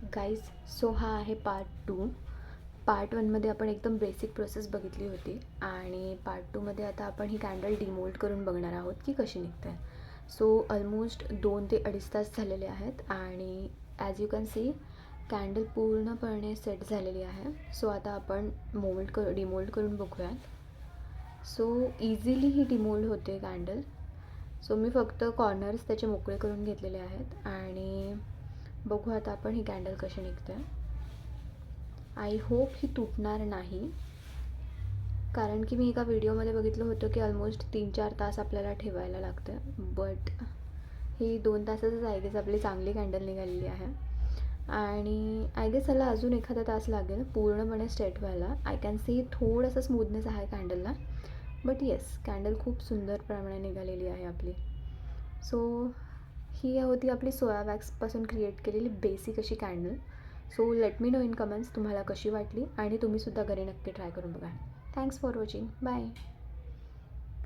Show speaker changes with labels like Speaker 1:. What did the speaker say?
Speaker 1: Guys, so हा आहे part 2. Part 1मध्ये आपण एकदम बेसिक प्रोसेस बघितली होती आणि पार्ट 2मध्ये आता आपण ही कॅन्डल डिमोल्ड करून बघणार आहोत की कशी निघते. सो ऑलमोस्ट 2 ते 2.5 तास झालेले आहेत आणि as you can see candle पूर्णपणे सेट झालेली आहे. सो आता आपण डिमोल्ड करून बघूयात. सो इझिली ही डिमोल्ड होते कॅन्डल. सो मी फक्त कॉर्नर्स त्याचे मोकळे करून घेतलेले आहेत आणि बघू आता आपण ही कॅन्डल कशी निघते. आय होप ही तुटणार नाही, कारण की मी एका व्हिडिओमध्ये बघितलं होतं की ऑलमोस्ट 3-4 तास आपल्याला ठेवायला लागतं. बट ही 2 तासातच आय गेस आपली चांगली कॅन्डल निघालेली आहे आणि आय गेस त्याला अजून एखादा तास लागेल पूर्णपणे स्ट्रेट व्हायला. आय कॅन सी थोडंसं स्मूथनेस आहे कॅन्डलला, बट येस, कॅन्डल खूप सुंदर प्रमाणे निघालेली आहे आपली. सो ही होती आपली सोया वॅक्सपासून क्रिएट केलेली बेसिक अशी candle. So let me know in comments तुम्हाला कशी वाटली आणि तुम्हीसुद्धा घरी नक्की ट्राय करून बघा. Thanks for watching. बाय.